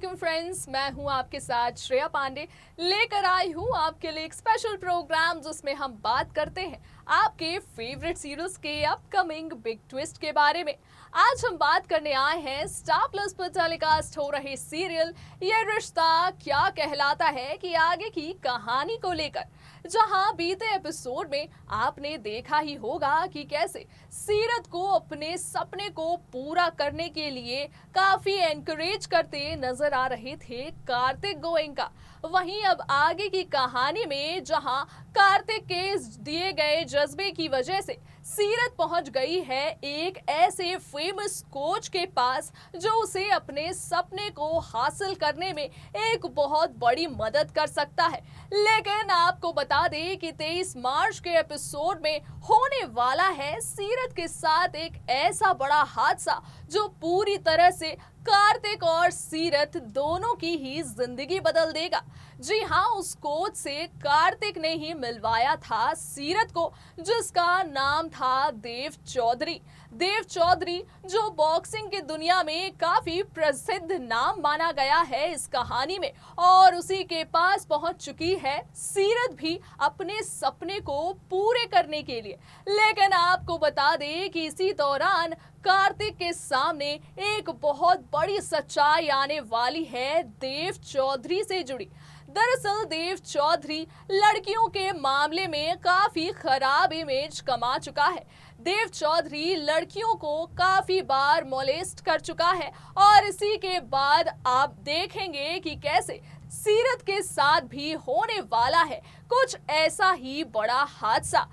वालेकुम फ्रेंड्स, मैं हूं आपके साथ श्रेया पांडे। लेकर आई हूं आपके लिए एक स्पेशल प्रोग्राम जिसमें हम बात करते हैं आपके फेवरेट सीरियल्स के अपकमिंग बिग ट्विस्ट के बारे में। आज हम बात करने आए हैं स्टार प्लस पर टेलीकास्ट हो रहे सीरियल ये रिश्ता क्या कहलाता है कि आगे की कहानी को लेकर, जहां बीते एपिसोड में आपने देखा ही होगा कि कैसे सीरत को अपने सपने को पूरा करने के लिए काफी एनकरेज करते नजर आ रहे थे कार्तिक गोयनका। वहीं अब आगे की कहानी में जहां कार्तिक के दिए गए जज्बे की वजह से सीरत पहुंच गई है एक ऐसे फेमस कोच के पास जो उसे अपने सपने को हासिल करने में एक बहुत बड़ी मदद कर सकता है। लेकिन आपको बता दें कि 23 मार्च के एपिसोड में होने वाला है सीरत के साथ एक ऐसा बड़ा हादसा जो पूरी तरह से कार्तिक और सीरत दोनों की ही जिंदगी बदल देगा। जी हाँ, उस कोच से कार्तिक ने ही मिलवाया था सीरत को, जिसका नाम था देव चौधरी। देव चौधरी जो बॉक्सिंग की दुनिया में काफी प्रसिद्ध नाम माना गया है इस कहानी में, और उसी के पास पहुंच चुकी है सीरत भी अपने सपने को पूरे करने के लिए। लेकिन आपको बता दें कि इसी दौरान कार्तिक के सामने एक बहुत बड़ी सच्चाई आने वाली है देव चौधरी से जुड़ी। दरअसल देव चौधरी लड़कियों के मामले में काफी खराब इमेज कमा चुका है। देव चौधरी लड़कियों को काफी बार मोलेस्ट कर चुका है, और इसी के बाद आप देखेंगे कि कैसे सीरत के साथ भी होने वाला है कुछ ऐसा ही बड़ा हादसा।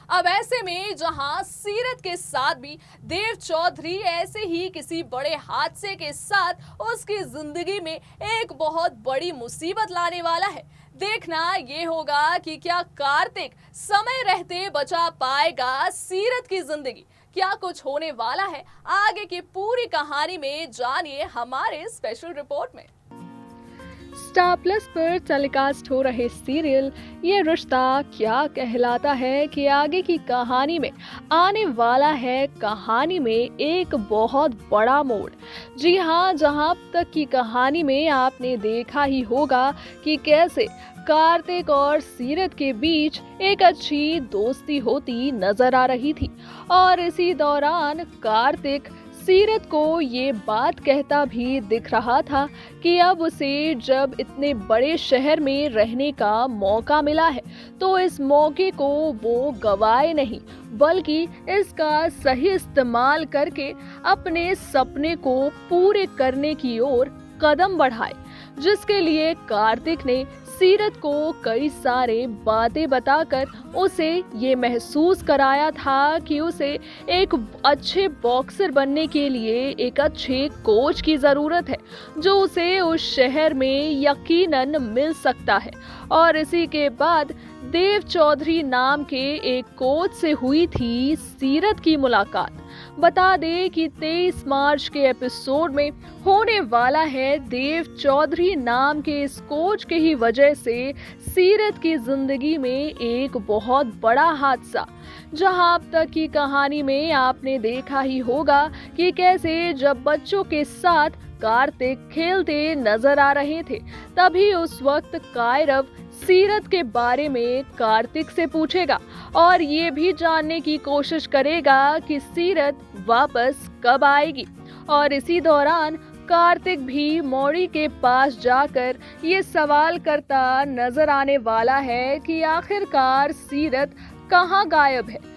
अब ऐसे में जहां सीरत के साथ भी देव चौधरी ऐसे ही किसी बड़े हादसे के साथ उसकी जिंदगी में एक बहुत बड़ी मुसीबत लाने वाला है, देखना ये होगा कि क्या कार्तिक समय रहते बचा पाएगा सीरत की जिंदगी। क्या कुछ होने वाला है आगे की पूरी कहानी में, जानिए हमारे स्पेशल रिपोर्ट में। स्टार प्लस पर टेलीकास्ट हो रहे सीरियल ये रिश्ता क्या कहलाता है कि आगे की कहानी में आने वाला है कहानी में एक बहुत बड़ा मोड़। जी हाँ, जहाँ अब तक की कहानी में आपने देखा ही होगा कि कैसे कार्तिक और सीरत के बीच एक अच्छी दोस्ती होती नजर आ रही थी, और इसी दौरान कार्तिक सीरत को ये बात कहता भी दिख रहा था कि अब उसे जब इतने बड़े शहर में रहने का मौका मिला है तो इस मौके को वो गवाए नहीं, बल्कि इसका सही इस्तेमाल करके अपने सपने को पूरे करने की ओर कदम बढ़ाए। जिसके लिए कार्तिक ने सीरत को कई सारे बातें बताकर उसे ये महसूस कराया था कि उसे एक अच्छे बॉक्सर बनने के लिए एक अच्छे कोच की ज़रूरत है जो उसे उस शहर में यकीनन मिल सकता है। और इसी के बाद देव चौधरी नाम के एक कोच से हुई थी सीरत की मुलाकात। बता दें कि 23 मार्च के एपिसोड में होने वाला है देव चौधरी नाम के इस कोच के ही वजह से सीरत की जिंदगी में एक बहुत बड़ा हादसा। जहां अब तक की कहानी में आपने देखा ही होगा कि कैसे जब बच्चों के साथ कार्तिक खेलते नजर आ रहे थे, तभी उस वक्त कायरव सीरत के बारे में कार्तिक से पूछेगा और ये भी जानने की कोशिश करेगा कि सीरत वापस कब आएगी। और इसी दौरान कार्तिक भी मौड़ी के पास जाकर ये सवाल करता नजर आने वाला है कि आखिरकार सीरत कहाँ गायब है।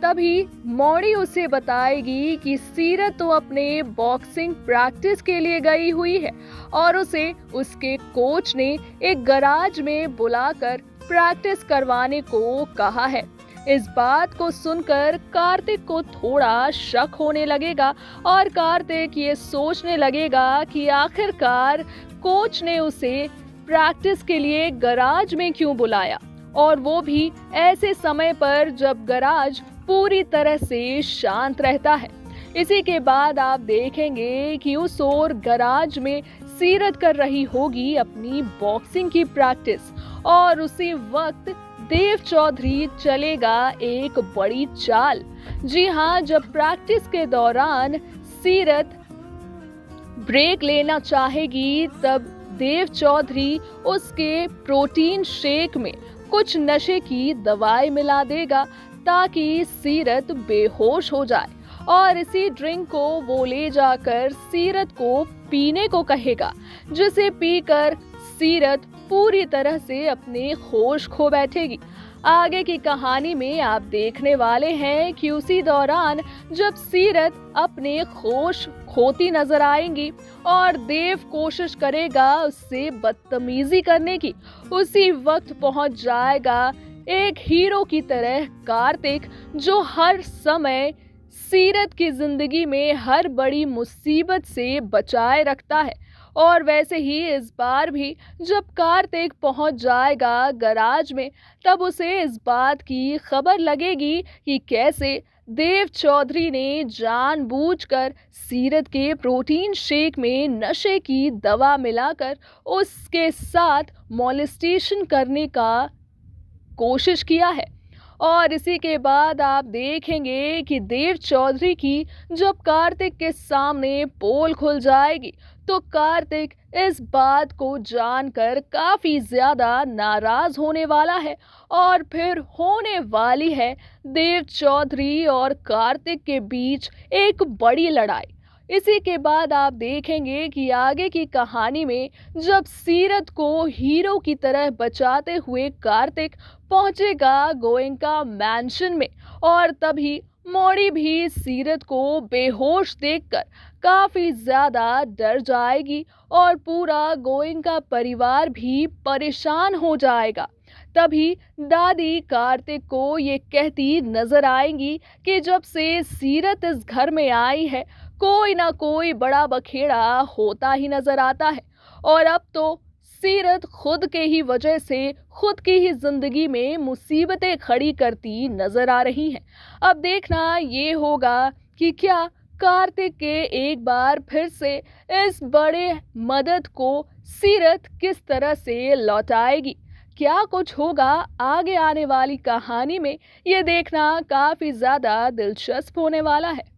तभी मौड़ी उसे बताएगी कि सीरत तो अपने बॉक्सिंग प्रैक्टिस के लिए गई हुई है और उसे उसके कोच ने एक गराज में बुलाकर प्रैक्टिस करवाने को कहा है। इस बात को सुनकर कार्तिक को थोड़ा शक होने लगेगा और कार्तिक ये सोचने लगेगा कि आखिरकार कोच ने उसे प्रैक्टिस के लिए गराज में क्यों बुलाया, और वो भी ऐसे समय पर जब गराज पूरी तरह से शांत रहता है। इसी के बाद आप देखेंगे कि उस ओर गराज में सीरत कर रही होगी अपनी बॉक्सिंग की प्रैक्टिस, और उसी वक्त देव चौधरी चलेगा एक बड़ी चाल। जी हाँ, जब प्रैक्टिस के दौरान सीरत ब्रेक लेना चाहेगी, तब देव चौधरी उसके प्रोटीन शेक में कुछ नशे की दवाई मिला देगा ताकि सीरत बेहोश हो जाए और इसी ड्रिंक को वो ले जाकर सीरत को पीने को कहेगा, जिसे पीकर सीरत पूरी तरह से अपने होश खो बैठेगी। आगे की कहानी में आप देखने वाले हैं कि उसी दौरान जब सीरत अपने होश खोती नजर आएंगी और देव कोशिश करेगा उससे बदतमीजी करने की, उसी वक्त पहुंच जाएगा एक हीरो की तरह कार्तिक, जो हर समय सीरत की जिंदगी में हर बड़ी मुसीबत से बचाए रखता है। और वैसे ही इस बार भी जब कार्तिक पहुंच जाएगा गराज में, तब उसे इस बात की खबर लगेगी कि कैसे देव चौधरी ने जानबूझकर सीरत के प्रोटीन शेक में नशे की दवा मिलाकर उसके साथ मॉलेस्टेशन करने का कोशिश किया है। और इसी के बाद आप देखेंगे कि देव चौधरी की जब कार्तिक के सामने पोल खुल जाएगी, तो कार्तिक इस बात को जानकर काफी ज्यादा नाराज होने वाला है और फिर होने वाली है देव चौधरी और कार्तिक के बीच एक बड़ी लड़ाई। इसी के बाद आप देखेंगे कि आगे की कहानी में जब सीरत को हीरो की तरह बचाते हुए कार्तिक पहुंचेगा गोयनका मैंशन में, और तभी मौड़ी भी सीरत को बेहोश देखकर काफी ज्यादा डर जाएगी और पूरा गोयनका परिवार भी परेशान हो जाएगा। तभी दादी कार्तिक को ये कहती नजर आएंगी कि जब से सीरत इस घर में आई है, कोई ना कोई बड़ा बखेड़ा होता ही नजर आता है और अब तो सीरत खुद के ही वजह से खुद की ही जिंदगी में मुसीबतें खड़ी करती नजर आ रही हैं। अब देखना ये होगा कि क्या कार्तिक के एक बार फिर से इस बड़े मदद को सीरत किस तरह से लौटाएगी। क्या कुछ होगा आगे आने वाली कहानी में, ये देखना काफी ज्यादा दिलचस्प होने वाला है।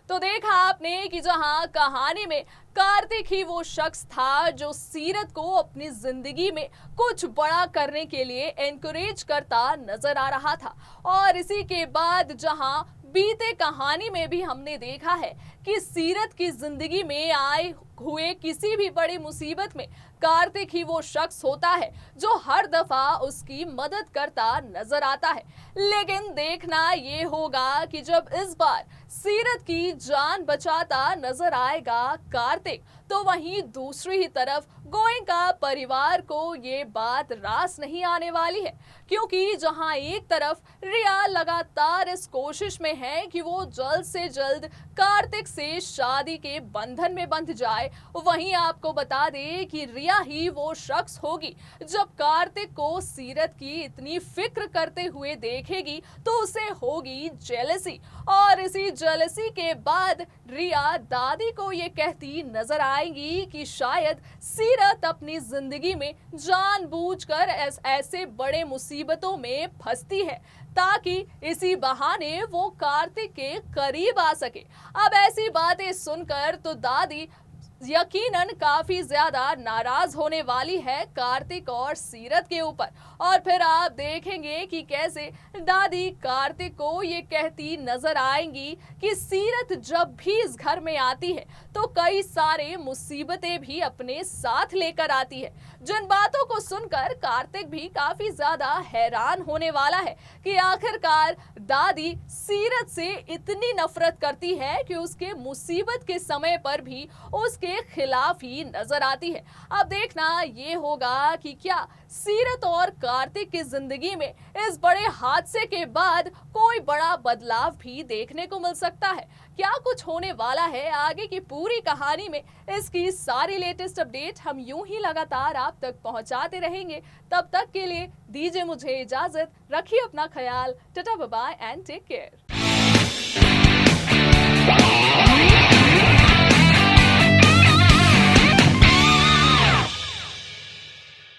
तो देखा आपने कि जहां कहानी में कार्तिक ही वो शख्स था जो सीरत को अपनी जिंदगी में कुछ बड़ा करने के लिए एनकरेज करता नजर आ रहा था, और इसी के बाद जहां बीते कहानी में भी हमने देखा है कि सीरत की जिंदगी में आए हुए किसी भी बड़ी मुसीबत में कार्तिक ही वो शख्स होता है जो हर दफा उसकी मदद करता नजर आता है। लेकिन देखना ये होगा कि जब इस बार सीरत की जान बचाता नजर आएगा कार्तिक, तो वहीं दूसरी ही तरफ गोयनका परिवार को ये बात रास नहीं आने वाली है, क्योंकि जहां एक तरफ रिया लगातार इस कोशिश में है कि वो जल्द से जल्द कार्तिक से शादी के बंधन में बंध जाए, वहीं आपको बता दे कि रिया ही वो शख्स होगी जब कार्तिक को सीरत की इतनी फिक्र करते हुए देखेगी तो उसे होगी जेलसी, और इसी जेलसी के बाद रिया दादी को ये कहती नजर आएगी कि शायद सीरत अपनी जिंदगी में जानबूझकर ऐसे बड़े मुसीबतों में फंसती है ताकि इसी बहाने वो कार्तिक के करीब आ सके। अब ऐसी बातें सुनकर तो दादी यकीनन काफी ज्यादा नाराज होने वाली है कार्तिक और सीरत के ऊपर, और फिर आप देखेंगे कि कैसे दादी कार्तिक को ये कहती नजर आएंगी कि सीरत जब भी इस घर में आती है तो कई सारे मुसीबतें भी अपने साथ लेकर आती है, जिन बातों को सुनकर कार्तिक भी काफी ज्यादा हैरान होने वाला है कि आखिरकार दादी सीरत से इतनी नफरत करती है कि उसके मुसीबत के समय पर भी उसके खिलाफ ही नजर आती है। अब देखना ये होगा कि क्या सीरत और कार्तिक की जिंदगी में इस बड़े हादसे के बाद कोई बड़ा बदलाव भी देखने को मिल सकता है। क्या कुछ होने वाला है आगे की पूरी कहानी में, इसकी सारी लेटेस्ट अपडेट हम यूं ही लगातार आप तक पहुंचाते रहेंगे। तब तक के लिए दीजिए मुझे इजाजत, रखिए अपना ख्याल, tata bye bye and take care.